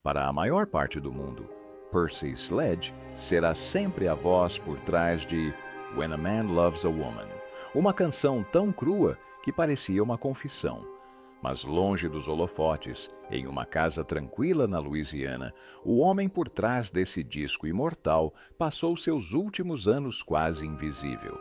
Para a maior parte do mundo, Percy Sledge será sempre a voz por trás de When a Man Loves a Woman, uma canção tão crua que parecia uma confissão. Mas longe dos holofotes, em uma casa tranquila na Louisiana, o homem por trás desse disco imortal passou seus últimos anos quase invisível.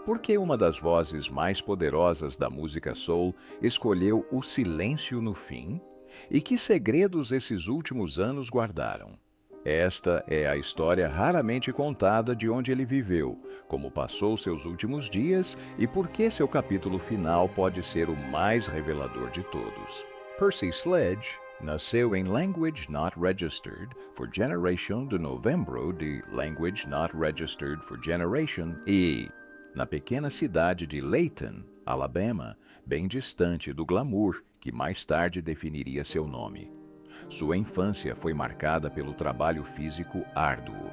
Por que uma das vozes mais poderosas da música soul escolheu o silêncio no fim? E que segredos esses últimos anos guardaram? Esta é a história raramente contada de onde ele viveu, como passou seus últimos dias e por que seu capítulo final pode ser o mais revelador de todos. Percy Sledge nasceu em Language Not Registered for Generation de novembro de Language Not Registered for Generation e na pequena cidade de Layton, Alabama, bem distante do glamour que mais tarde definiria seu nome. Sua infância foi marcada pelo trabalho físico árduo.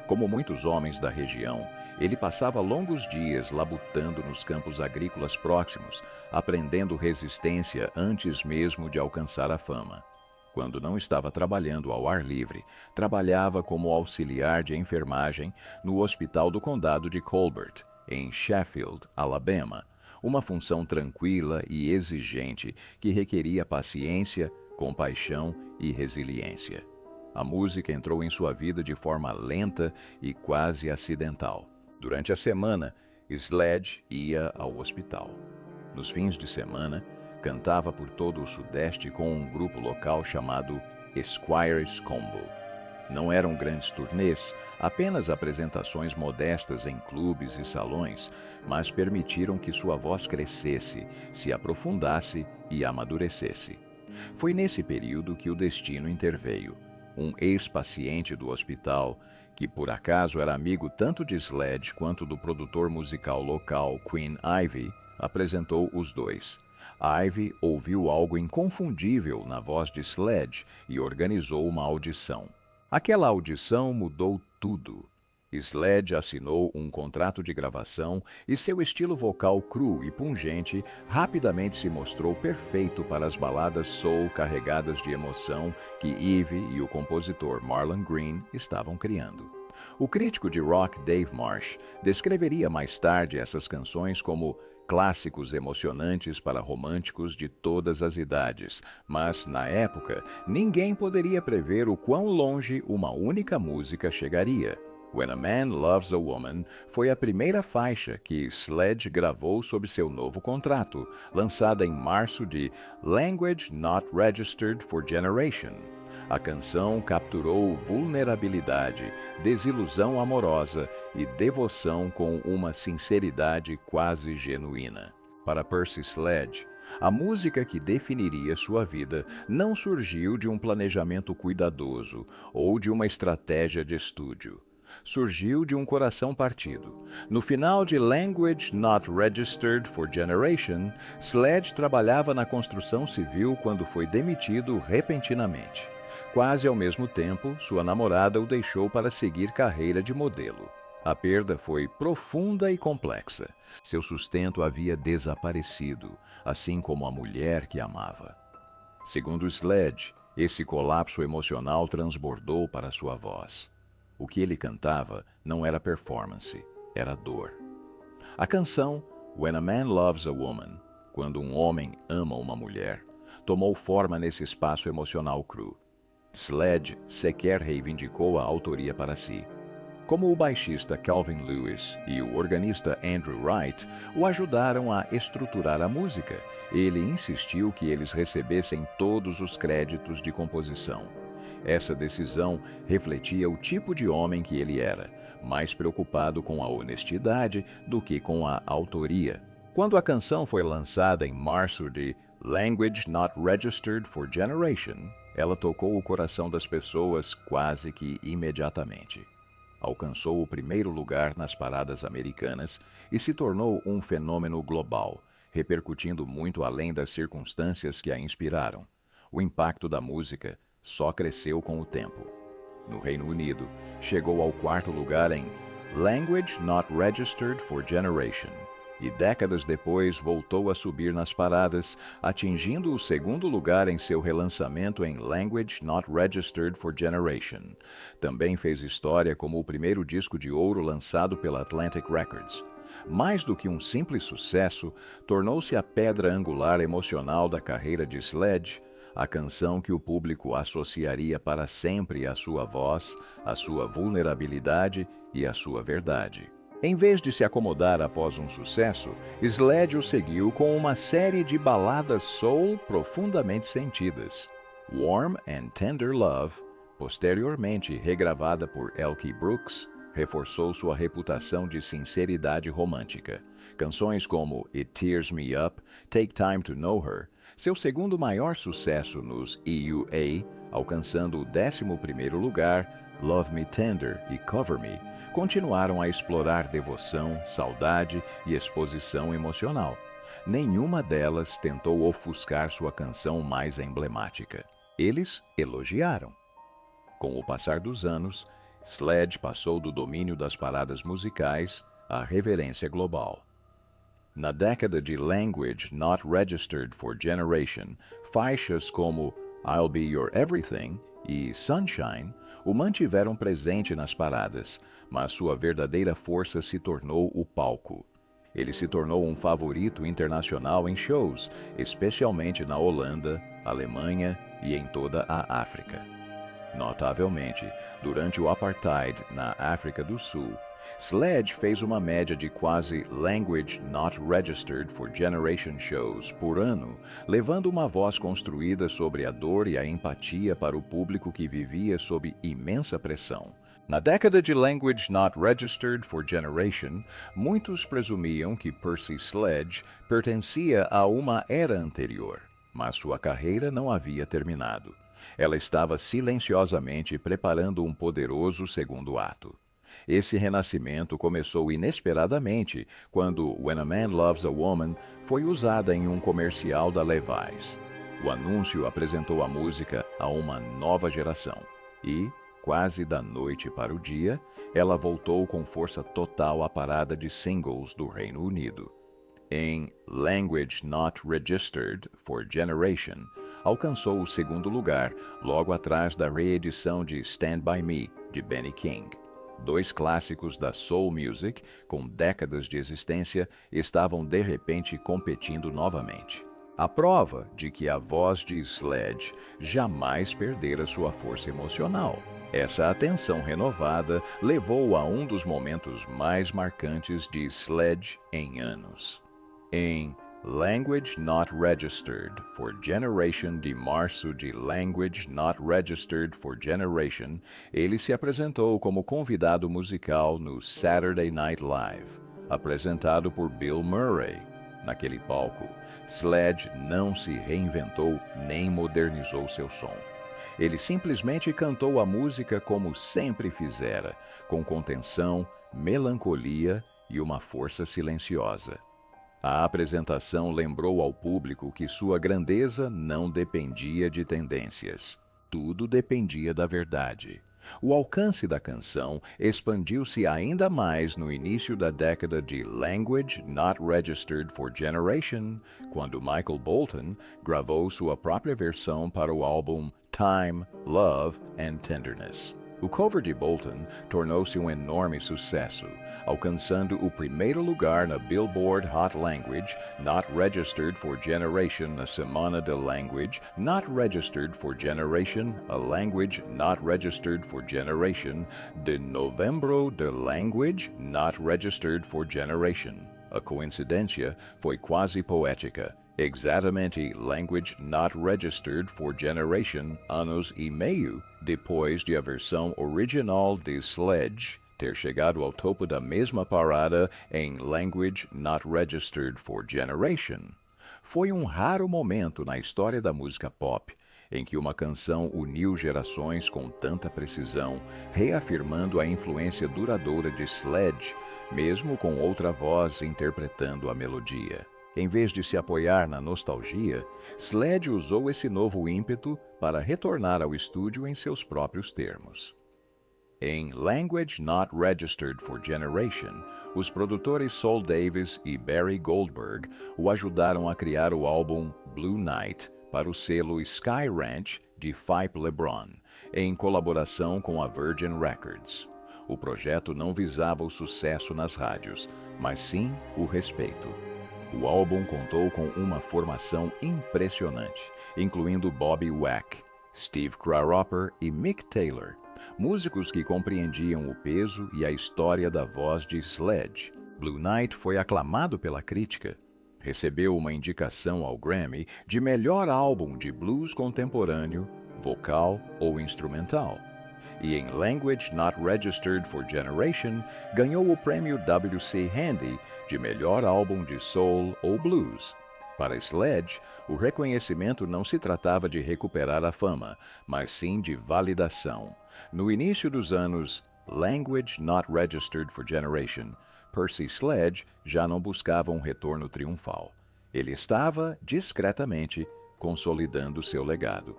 Como muitos homens da região, ele passava longos dias labutando nos campos agrícolas próximos, aprendendo resistência antes mesmo de alcançar a fama. Quando não estava trabalhando ao ar livre, trabalhava como auxiliar de enfermagem no Hospital do Condado de Colbert, em Sheffield, Alabama, uma função tranquila e exigente que requeria paciência, compaixão e resiliência. A música entrou em sua vida de forma lenta e quase acidental. Durante a semana, Sledge ia ao hospital. Nos fins de semana, cantava por todo o Sudeste com um grupo local chamado Squires Combo. Não eram grandes turnês, apenas apresentações modestas em clubes e salões, mas permitiram que sua voz crescesse, se aprofundasse e amadurecesse. Foi nesse período que o destino interveio. Um ex-paciente do hospital, que por acaso era amigo tanto de Sledge quanto do produtor musical local Queen Ivy, apresentou os dois. Ivy ouviu algo inconfundível na voz de Sledge e organizou uma audição. Aquela audição mudou tudo. Sledge assinou um contrato de gravação e seu estilo vocal cru e pungente rapidamente se mostrou perfeito para as baladas soul carregadas de emoção que Ivy e o compositor Marlon Green estavam criando. O crítico de rock Dave Marsh descreveria mais tarde essas canções como clássicos emocionantes para românticos de todas as idades, mas, na época, ninguém poderia prever o quão longe uma única música chegaria. When a Man Loves a Woman foi a primeira faixa que Sledge gravou sob seu novo contrato, lançada em março de Language Not Registered for Generation. A canção capturou vulnerabilidade, desilusão amorosa e devoção com uma sinceridade quase genuína. Para Percy Sledge, a música que definiria sua vida não surgiu de um planejamento cuidadoso ou de uma estratégia de estúdio. Surgiu de um coração partido. No final de Language Not Registered for Generation, Sledge trabalhava na construção civil quando foi demitido repentinamente. Quase ao mesmo tempo, sua namorada o deixou para seguir carreira de modelo. A perda foi profunda e complexa. Seu sustento havia desaparecido, assim como a mulher que amava. Segundo Sledge, esse colapso emocional transbordou para sua voz. O que ele cantava não era performance, era dor. A canção When a Man Loves a Woman, quando um homem ama uma mulher, tomou forma nesse espaço emocional cru. Sledge sequer reivindicou a autoria para si. Como o baixista Calvin Lewis e o organista Andrew Wright o ajudaram a estruturar a música, ele insistiu que eles recebessem todos os créditos de composição. Essa decisão refletia o tipo de homem que ele era, mais preocupado com a honestidade do que com a autoria. Quando a canção foi lançada em março de Language Not Registered for Generation, ela tocou o coração das pessoas quase que imediatamente. Alcançou o primeiro lugar nas paradas americanas e se tornou um fenômeno global, repercutindo muito além das circunstâncias que a inspiraram. O impacto da música só cresceu com o tempo. No Reino Unido, chegou ao quarto lugar em Language Not Registered for Generation. e décadas depois voltou a subir nas paradas, atingindo o segundo lugar em seu relançamento em Language Not Registered for Generation. Também fez história como o primeiro disco de ouro lançado pela Atlantic Records. Mais do que um simples sucesso, tornou-se a pedra angular emocional da carreira de Sledge, a canção que o público associaria para sempre à sua voz, à sua vulnerabilidade e à sua verdade. Em vez de se acomodar após um sucesso, Sledge o seguiu com uma série de baladas soul profundamente sentidas. Warm and Tender Love, posteriormente regravada por Elkie Brooks, reforçou sua reputação de sinceridade romântica. Canções como It Tears Me Up, Take Time to Know Her, seu segundo maior sucesso nos EUA, alcançando o 11º lugar, Love Me Tender e Cover Me, continuaram a explorar devoção, saudade e exposição emocional. Nenhuma delas tentou ofuscar sua canção mais emblemática. Eles elogiaram. Com o passar dos anos, Sledge passou do domínio das paradas musicais à reverência global. Na década de Language Not Registered for Generation, faixas como I'll Be Your Everything e Sunshine o mantiveram presente nas paradas, mas sua verdadeira força se tornou o palco. Ele se tornou um favorito internacional em shows, especialmente na Holanda, Alemanha e em toda a África. Notavelmente, durante o Apartheid na África do Sul, Sledge fez uma média de quase Language Not Registered for Generation shows por ano, levando uma voz construída sobre a dor e a empatia para o público que vivia sob imensa pressão. Na década de Language Not Registered for Generation, muitos presumiam que Percy Sledge pertencia a uma era anterior, mas sua carreira não havia terminado. Ela estava silenciosamente preparando um poderoso segundo ato. Esse renascimento começou inesperadamente quando When a Man Loves a Woman foi usada em um comercial da Levi's. O anúncio apresentou a música a uma nova geração e, quase da noite para o dia, ela voltou com força total à parada de singles do Reino Unido. Em Language Not Registered for Generation, alcançou o segundo lugar, logo atrás da reedição de Stand By Me, de Benny King. Dois clássicos da soul music, com décadas de existência, estavam de repente competindo novamente. A prova de que a voz de Sledge jamais perdera sua força emocional. Essa atenção renovada levou a um dos momentos mais marcantes de Sledge em anos. Em Language Not Registered for Generation de março de Language Not Registered for Generation, ele se apresentou como convidado musical no Saturday Night Live, apresentado por Bill Murray. Naquele palco, Sledge não se reinventou nem modernizou seu som. Ele simplesmente cantou a música como sempre fizera, com contenção, melancolia e uma força silenciosa. A apresentação lembrou ao público que sua grandeza não dependia de tendências. Tudo dependia da verdade. O alcance da canção expandiu-se ainda mais no início da década de Language Not Registered for Generation, quando Michael Bolton gravou sua própria versão para o álbum Time, Love and Tenderness. O cover de Bolton tornou-se um enorme sucesso, alcançando o primeiro lugar na Billboard Hot Language Not Registered for Generation na semana de Language Not Registered for Generation, a Language Not Registered for Generation, de novembro de Language Not Registered for Generation. A coincidência foi quase poética. Exatamente Language Not Registered for Generation, anos e meio depois de a versão original de Sledge ter chegado ao topo da mesma parada em Language Not Registered for Generation. Foi um raro momento na história da música pop em que uma canção uniu gerações com tanta precisão, reafirmando a influência duradoura de Sledge, mesmo com outra voz interpretando a melodia. Em vez de se apoiar na nostalgia, Sledge usou esse novo ímpeto para retornar ao estúdio em seus próprios termos. Em Language Not Registered for Generation, os produtores Saul Davis e Barry Goldberg o ajudaram a criar o álbum Blue Night para o selo Sky Ranch de Phipe LeBron, em colaboração com a Virgin Records. O projeto não visava o sucesso nas rádios, mas sim o respeito. O álbum contou com uma formação impressionante, incluindo Bobby Wack, Steve Craropper e Mick Taylor, músicos que compreendiam o peso e a história da voz de Sledge. Blue Night foi aclamado pela crítica. Recebeu uma indicação ao Grammy de melhor álbum de blues contemporâneo, vocal ou instrumental. E em Language Not Registered for Generation, ganhou o prêmio W.C. Handy de melhor álbum de soul ou blues. Para Sledge, o reconhecimento não se tratava de recuperar a fama, mas sim de validação. No início dos anos Language Not Registered for Generation, Percy Sledge já não buscava um retorno triunfal. Ele estava, discretamente, consolidando seu legado.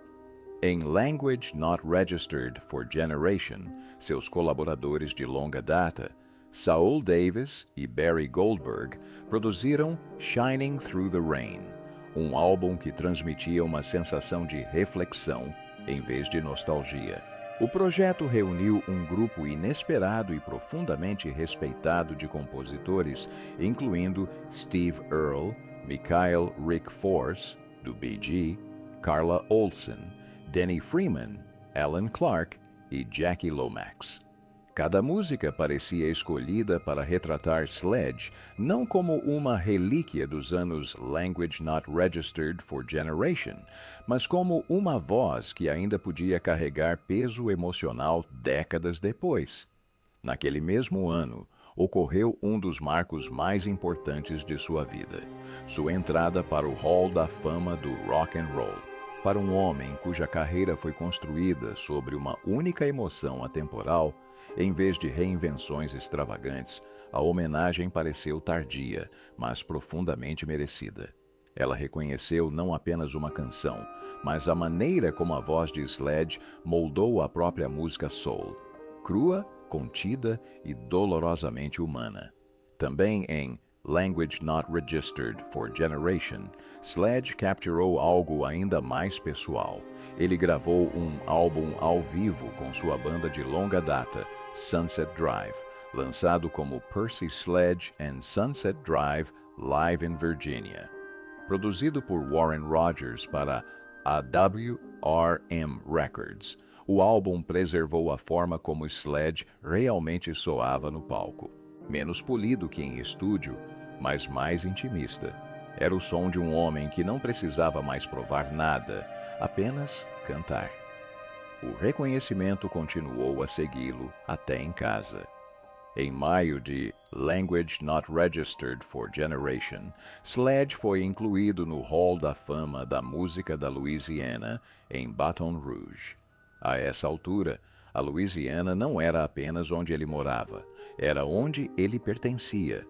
Em Language Not Registered for Generation, seus colaboradores de longa data, Saul Davis e Barry Goldberg, produziram Shining Through the Rain, um álbum que transmitia uma sensação de reflexão em vez de nostalgia. O projeto reuniu um grupo inesperado e profundamente respeitado de compositores, incluindo Steve Earle, Michael Rick Force, do Bee Gees, Carla Olson, Denny Freeman, Alan Clark e Jackie Lomax. Cada música parecia escolhida para retratar Sledge não como uma relíquia dos anos Language Not Registered for Generation, mas como uma voz que ainda podia carregar peso emocional décadas depois. Naquele mesmo ano, ocorreu um dos marcos mais importantes de sua vida, sua entrada para o Hall da Fama do Rock and Roll. Para um homem cuja carreira foi construída sobre uma única emoção atemporal, em vez de reinvenções extravagantes, a homenagem pareceu tardia, mas profundamente merecida. Ela reconheceu não apenas uma canção, mas a maneira como a voz de Sledge moldou a própria música soul, crua, contida e dolorosamente humana. Também em Language Not Registered for Generation, Sledge capturou algo ainda mais pessoal. Ele gravou um álbum ao vivo com sua banda de longa data, Sunset Drive, lançado como Percy Sledge and Sunset Drive Live in Virginia. Produzido por Warren Rogers para a WRM Records, o álbum preservou a forma como Sledge realmente soava no palco. Menos polido que em estúdio, mas mais intimista. Era o som de um homem que não precisava mais provar nada, apenas cantar. O reconhecimento continuou a segui-lo até em casa. Em maio de Language Not Registered for Generation, Sledge foi incluído no Hall da Fama da Música da Louisiana, em Baton Rouge. A essa altura, a Louisiana não era apenas onde ele morava, era onde ele pertencia.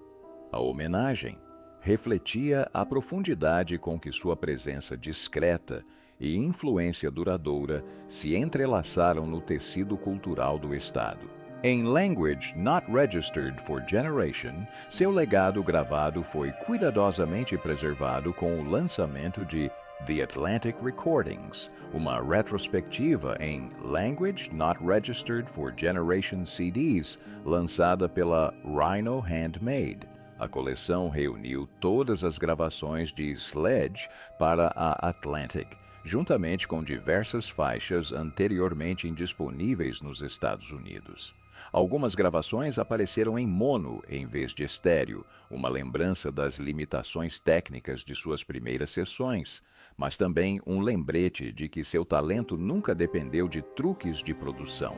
A homenagem refletia a profundidade com que sua presença discreta e influência duradoura se entrelaçaram no tecido cultural do estado. Em Language Not Registered for Generation, seu legado gravado foi cuidadosamente preservado com o lançamento de The Atlantic Recordings, uma retrospectiva em Language Not Registered for Generation CDs, lançada pela Rhino Handmade. A coleção reuniu todas as gravações de Sledge para a Atlantic, juntamente com diversas faixas anteriormente indisponíveis nos Estados Unidos. Algumas gravações apareceram em mono em vez de estéreo, uma lembrança das limitações técnicas de suas primeiras sessões, mas também um lembrete de que seu talento nunca dependeu de truques de produção.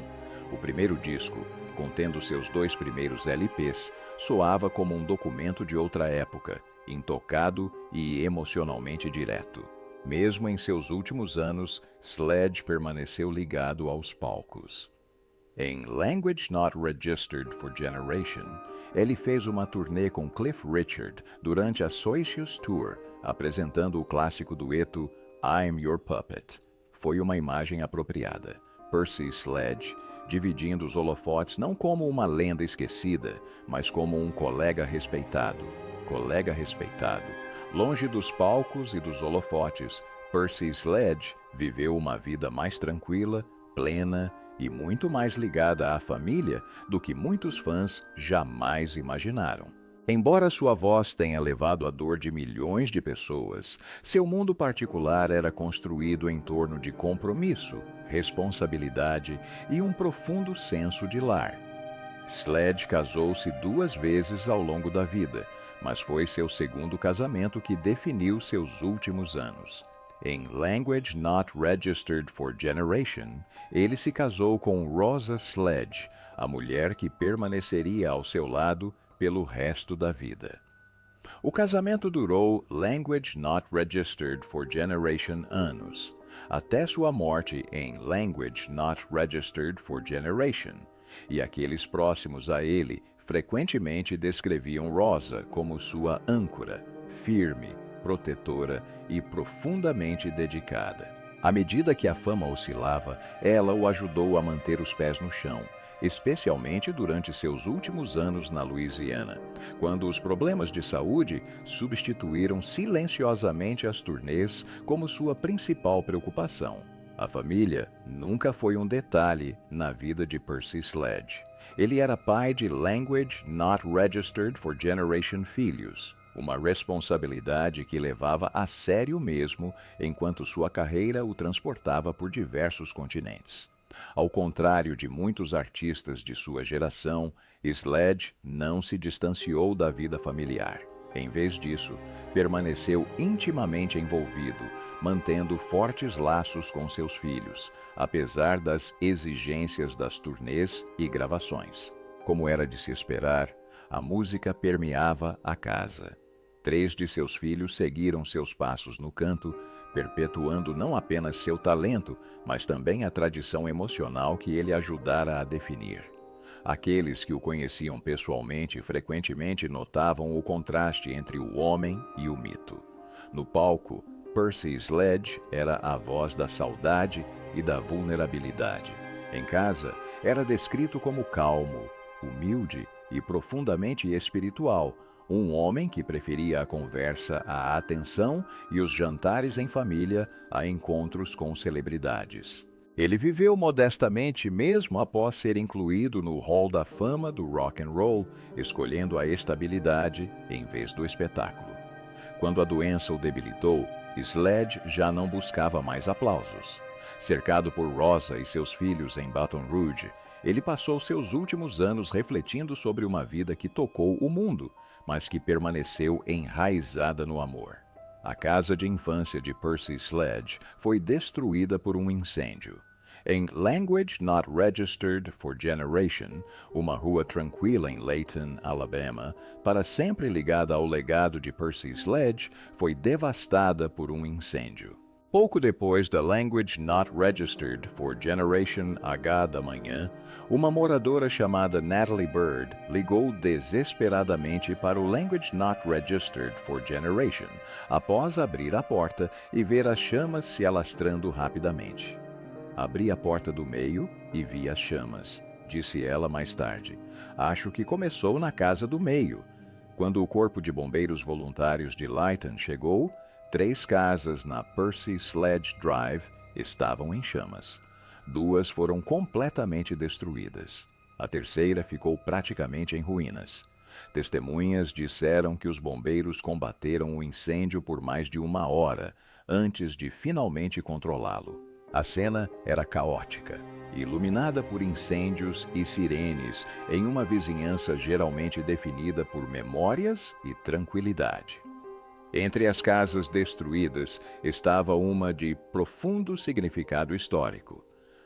O primeiro disco, contendo seus 2 primeiros LPs, soava como um documento de outra época, intocado e emocionalmente direto. Mesmo em seus últimos anos, Sledge permaneceu ligado aos palcos. Em Language Not Registered for Generation, ele fez uma turnê com Cliff Richard durante a Soicious Tour, apresentando o clássico dueto I'm Your Puppet. Foi uma imagem apropriada. Percy Sledge dividindo os holofotes não como uma lenda esquecida, mas como um colega respeitado. Colega respeitado. Longe dos palcos e dos holofotes, Percy Sledge viveu uma vida mais tranquila, plena e muito mais ligada à família do que muitos fãs jamais imaginaram. Embora sua voz tenha levado a dor de milhões de pessoas, seu mundo particular era construído em torno de compromisso, responsabilidade e um profundo senso de lar. Sledge casou-se 2 vezes ao longo da vida, mas foi seu segundo casamento que definiu seus últimos anos. Em Language Not Registered for Generation, ele se casou com Rosa Sledge, a mulher que permaneceria ao seu lado pelo resto da vida. O casamento durou Language Not Registered for Generation anos, até sua morte em Language Not Registered for Generation, e aqueles próximos a ele frequentemente descreviam Rosa como sua âncora, firme, protetora e profundamente dedicada. À medida que a fama oscilava, ela o ajudou a manter os pés no chão, especialmente durante seus últimos anos na Louisiana, quando os problemas de saúde substituíram silenciosamente as turnês como sua principal preocupação. A família nunca foi um detalhe na vida de Percy Sledge. Ele era pai de Language Not Registered for Generation filhos, uma responsabilidade que levava a sério mesmo enquanto sua carreira o transportava por diversos continentes. Ao contrário de muitos artistas de sua geração, Sledge não se distanciou da vida familiar. Em vez disso, permaneceu intimamente envolvido, mantendo fortes laços com seus filhos, apesar das exigências das turnês e gravações. Como era de se esperar, a música permeava a casa. 3 de seus filhos seguiram seus passos no canto, perpetuando não apenas seu talento, mas também a tradição emocional que ele ajudara a definir. Aqueles que o conheciam pessoalmente frequentemente notavam o contraste entre o homem e o mito. No palco, Percy Sledge era a voz da saudade e da vulnerabilidade. Em casa, era descrito como calmo, humilde e profundamente espiritual, um homem que preferia a conversa à atenção e os jantares em família a encontros com celebridades. Ele viveu modestamente mesmo após ser incluído no Hall da Fama do Rock and Roll, escolhendo a estabilidade em vez do espetáculo. Quando a doença o debilitou, Sledge já não buscava mais aplausos. Cercado por Rosa e seus filhos em Baton Rouge, ele passou seus últimos anos refletindo sobre uma vida que tocou o mundo, mas que permaneceu enraizada no amor. A casa de infância de Percy Sledge foi destruída por um incêndio. Em Language Not Registered for Generation, uma rua tranquila em Layton, Alabama, para sempre ligada ao legado de Percy Sledge, foi devastada por um incêndio. Pouco depois da Language Not Registered for Generation H da manhã, uma moradora chamada Natalie Bird ligou desesperadamente para o Language Not Registered for Generation, após abrir a porta e ver as chamas se alastrando rapidamente. Abri a porta do meio e vi as chamas, disse ela mais tarde. Acho que começou na casa do meio. Quando o corpo de bombeiros voluntários de Layton chegou, 3 casas na Percy Sledge Drive estavam em chamas. 2 foram completamente destruídas. A terceira ficou praticamente em ruínas. Testemunhas disseram que os bombeiros combateram o incêndio por mais de 1 hora, antes de finalmente controlá-lo. A cena era caótica, iluminada por incêndios e sirenes em uma vizinhança geralmente definida por memórias e tranquilidade. Entre as casas destruídas estava uma de profundo significado histórico.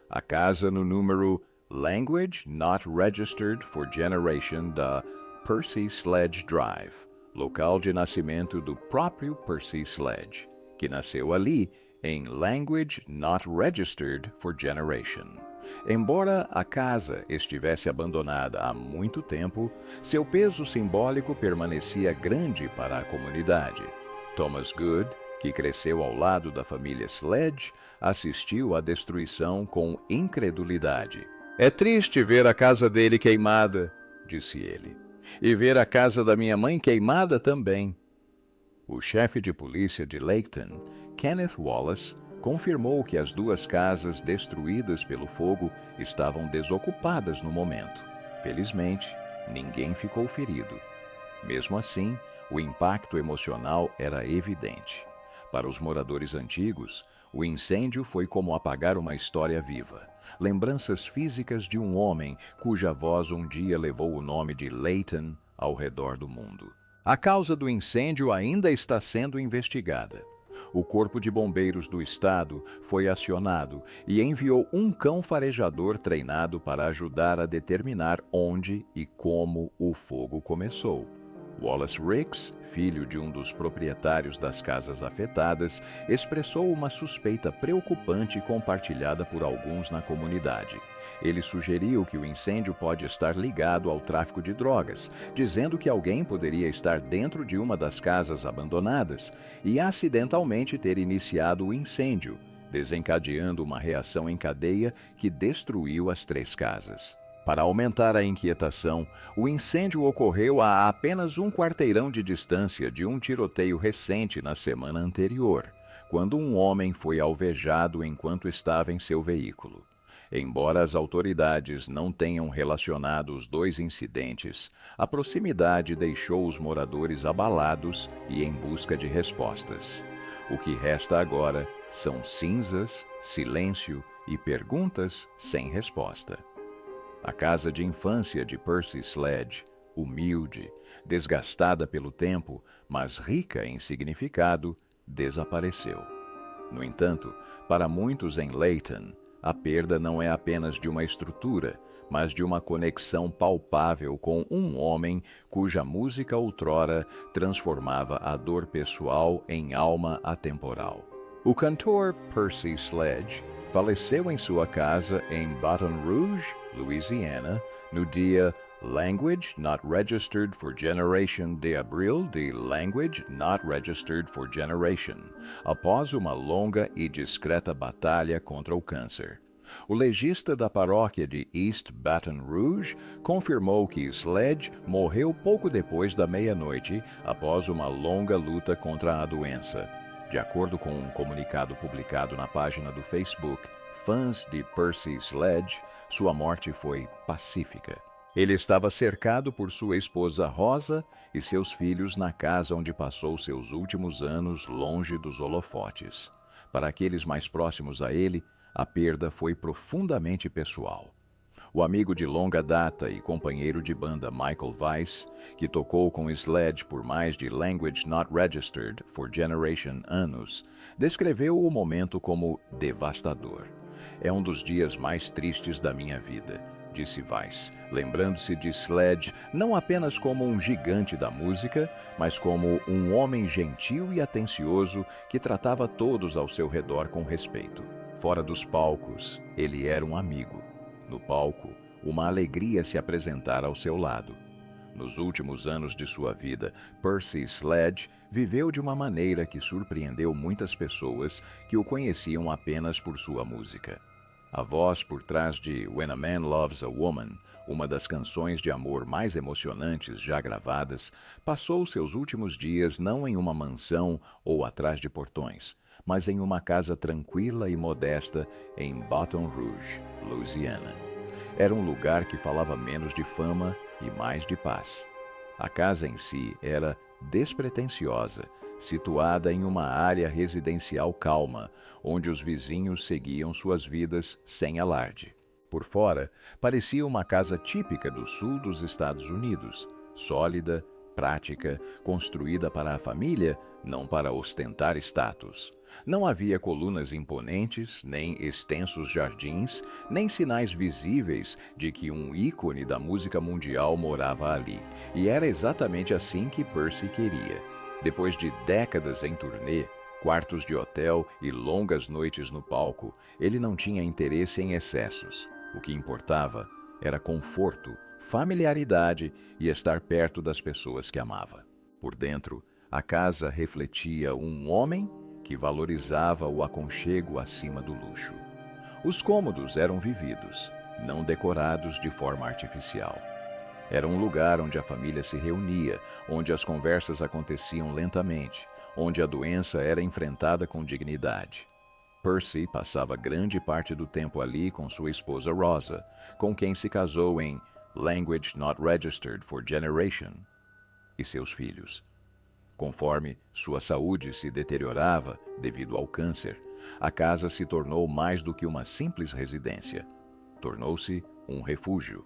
A casa no número Language Not Registered for Generation da Percy Sledge Drive, local de nascimento do próprio Percy Sledge, que nasceu ali em Language Not Registered for Generation. Embora a casa estivesse abandonada há muito tempo, seu peso simbólico permanecia grande para a comunidade. Thomas Good, que cresceu ao lado da família Sledge, assistiu à destruição com incredulidade. É triste ver a casa dele queimada, disse ele, e ver a casa da minha mãe queimada também. O chefe de polícia de Laketon, Kenneth Wallace, confirmou que as duas casas destruídas pelo fogo estavam desocupadas no momento. Felizmente, ninguém ficou ferido. Mesmo assim, o impacto emocional era evidente. Para os moradores antigos, o incêndio foi como apagar uma história viva. Lembranças físicas de um homem cuja voz um dia levou o nome de Layton ao redor do mundo. A causa do incêndio ainda está sendo investigada. O Corpo de Bombeiros do Estado foi acionado e enviou um cão farejador treinado para ajudar a determinar onde e como o fogo começou. Wallace Ricks, filho de um dos proprietários das casas afetadas, expressou uma suspeita preocupante compartilhada por alguns na comunidade. Ele sugeriu que o incêndio pode estar ligado ao tráfico de drogas, dizendo que alguém poderia estar dentro de uma das casas abandonadas e acidentalmente ter iniciado o incêndio, desencadeando uma reação em cadeia que destruiu as 3 casas. Para aumentar a inquietação, o incêndio ocorreu a apenas um quarteirão de distância de um tiroteio recente na semana anterior, quando um homem foi alvejado enquanto estava em seu veículo. Embora as autoridades não tenham relacionado os 2 incidentes, a proximidade deixou os moradores abalados e em busca de respostas. O que resta agora são cinzas, silêncio e perguntas sem resposta. A casa de infância de Percy Sledge, humilde, desgastada pelo tempo, mas rica em significado, desapareceu. No entanto, para muitos em Layton, a perda não é apenas de uma estrutura, mas de uma conexão palpável com um homem cuja música outrora transformava a dor pessoal em alma atemporal. O cantor Percy Sledge faleceu em sua casa em Baton Rouge, Louisiana, no dia Language Not Registered for Generation de Abril de Language Not Registered for Generation, após uma longa e discreta batalha contra o câncer. O legista da paróquia de East Baton Rouge confirmou que Sledge morreu pouco depois da meia-noite, após uma longa luta contra a doença. De acordo com um comunicado publicado na página do Facebook, fãs de Percy Sledge, sua morte foi pacífica. Ele estava cercado por sua esposa Rosa e seus filhos na casa onde passou seus últimos anos longe dos holofotes. Para aqueles mais próximos a ele, a perda foi profundamente pessoal. O amigo de longa data e companheiro de banda Michael Weiss, que tocou com Sledge por mais de Language Not Registered for Generation anos, descreveu o momento como devastador. É um dos dias mais tristes da minha vida, disse Weiss, lembrando-se de Sledge não apenas como um gigante da música, mas como um homem gentil e atencioso que tratava todos ao seu redor com respeito. Fora dos palcos, ele era um amigo. No palco, uma alegria se apresentar ao seu lado. Nos últimos anos de sua vida, Percy Sledge viveu de uma maneira que surpreendeu muitas pessoas que o conheciam apenas por sua música. A voz por trás de When a Man Loves a Woman, uma das canções de amor mais emocionantes já gravadas, passou seus últimos dias não em uma mansão ou atrás de portões, mas em uma casa tranquila e modesta em Baton Rouge, Louisiana. Era um lugar que falava menos de fama e mais de paz. A casa em si era despretensiosa, situada em uma área residencial calma, onde os vizinhos seguiam suas vidas sem alarde. Por fora, parecia uma casa típica do sul dos Estados Unidos, sólida, prática, construída para a família, não para ostentar status. Não havia colunas imponentes, nem extensos jardins, nem sinais visíveis de que um ícone da música mundial morava ali. E era exatamente assim que Percy queria. Depois de décadas em turnê, quartos de hotel e longas noites no palco, ele não tinha interesse em excessos. O que importava era conforto, familiaridade e estar perto das pessoas que amava. Por dentro, a casa refletia um homem que valorizava o aconchego acima do luxo. Os cômodos eram vividos. não decorados de forma artificial. Era um lugar onde a família se reunia, onde as conversas aconteciam lentamente, onde a doença era enfrentada com dignidade. Percy passava grande parte do tempo ali com sua esposa Rosa, com quem se casou em Language Not Registered for Generation, e seus filhos. Conforme sua saúde se deteriorava devido ao câncer, a casa se tornou mais do que uma simples residência. Tornou-se um refúgio.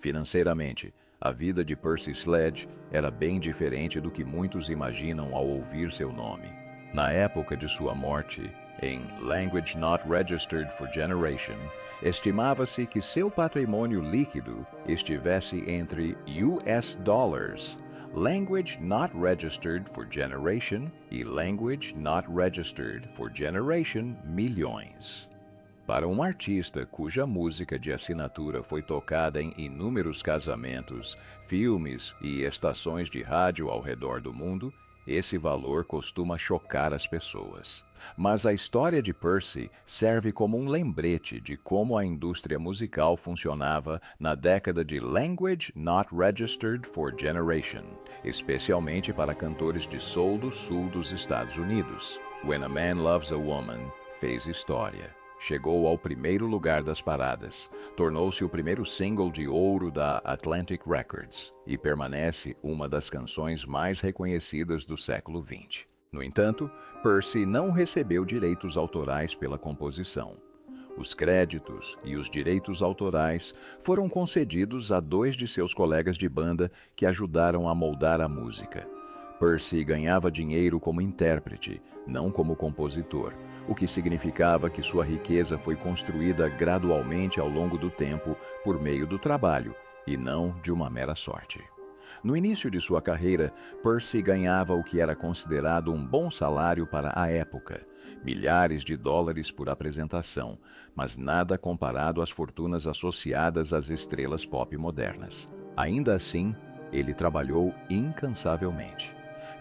Financeiramente, a vida de Percy Sledge era bem diferente do que muitos imaginam ao ouvir seu nome. Na época de sua morte, em Language Not Registered for Generation, estimava-se que seu patrimônio líquido estivesse entre US Dollars, Language Not Registered for Generation e Language Not Registered for Generation milhões. Para um artista cuja música de assinatura foi tocada em inúmeros casamentos, filmes e estações de rádio ao redor do mundo, esse valor costuma chocar as pessoas. Mas a história de Percy serve como um lembrete de como a indústria musical funcionava na década de Language Not Registered for Generation, especialmente para cantores de soul do sul dos Estados Unidos. When a Man Loves a Woman fez história. Chegou ao primeiro lugar das paradas, tornou-se o primeiro single de ouro da Atlantic Records e permanece uma das canções mais reconhecidas do século XX. No entanto, Percy não recebeu direitos autorais pela composição. Os créditos e os direitos autorais foram concedidos a 2 de seus colegas de banda que ajudaram a moldar a música. Percy ganhava dinheiro como intérprete, não como compositor, o que significava que sua riqueza foi construída gradualmente ao longo do tempo por meio do trabalho, e não de uma mera sorte. No início de sua carreira, Percy ganhava o que era considerado um bom salário para a época, milhares de dólares por apresentação, mas nada comparado às fortunas associadas às estrelas pop modernas. Ainda assim, ele trabalhou incansavelmente.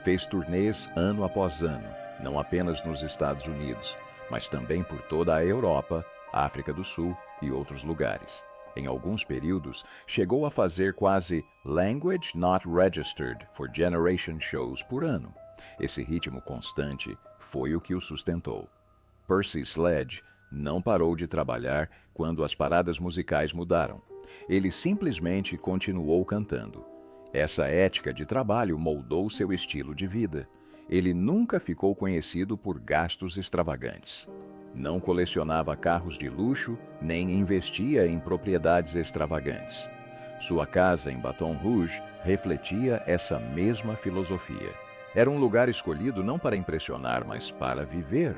Fez turnês ano após ano, não apenas nos Estados Unidos, mas também por toda a Europa, África do Sul e outros lugares. Em alguns períodos, chegou a fazer quase Language Not Registered for Generation shows por ano. Esse ritmo constante foi o que o sustentou. Percy Sledge não parou de trabalhar quando as paradas musicais mudaram. Ele simplesmente continuou cantando. Essa ética de trabalho moldou seu estilo de vida. Ele nunca ficou conhecido por gastos extravagantes. Não colecionava carros de luxo, nem investia em propriedades extravagantes. Sua casa em Baton Rouge refletia essa mesma filosofia. Era um lugar escolhido não para impressionar, mas para viver.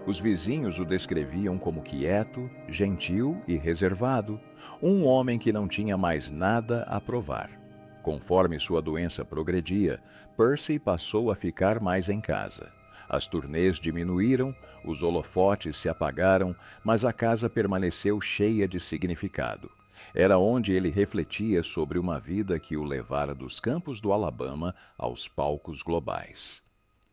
Os vizinhos o descreviam como quieto, gentil e reservado, um homem que não tinha mais nada a provar. Conforme sua doença progredia, Percy passou a ficar mais em casa. As turnês diminuíram, os holofotes se apagaram, mas a casa permaneceu cheia de significado. Era onde ele refletia sobre uma vida que o levara dos campos do Alabama aos palcos globais.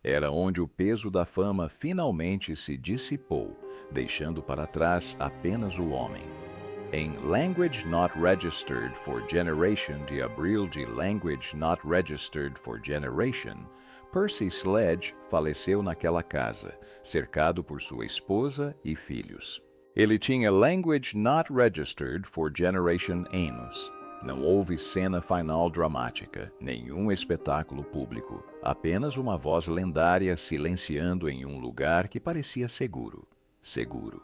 Era onde o peso da fama finalmente se dissipou, deixando para trás apenas o homem. Em Language Not Registered for Generation de abril de Language Not Registered for Generation, Percy Sledge faleceu naquela casa, cercado por sua esposa e filhos. Ele tinha Language Not Registered for Generation anos. Não houve cena final dramática, nenhum espetáculo público, apenas uma voz lendária silenciando em um lugar que parecia seguro. Seguro.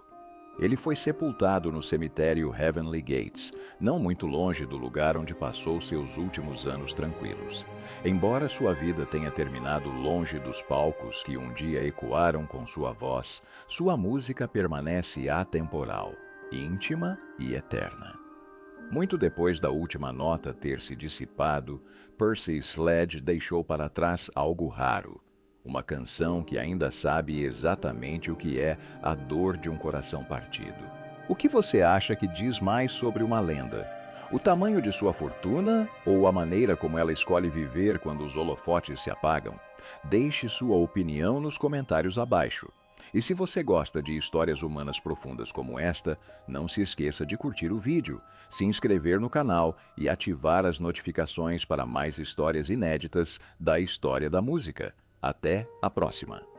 Ele foi sepultado no cemitério Heavenly Gates, não muito longe do lugar onde passou seus últimos anos tranquilos. Embora sua vida tenha terminado longe dos palcos que um dia ecoaram com sua voz, sua música permanece atemporal, íntima e eterna. Muito depois da última nota ter se dissipado, Percy Sledge deixou para trás algo raro. Uma canção que ainda sabe exatamente o que é a dor de um coração partido. O que você acha que diz mais sobre uma lenda? O tamanho de sua fortuna ou a maneira como ela escolhe viver quando os holofotes se apagam? Deixe sua opinião nos comentários abaixo. E se você gosta de histórias humanas profundas como esta, não se esqueça de curtir o vídeo, se inscrever no canal e ativar as notificações para mais histórias inéditas da história da música. Até a próxima!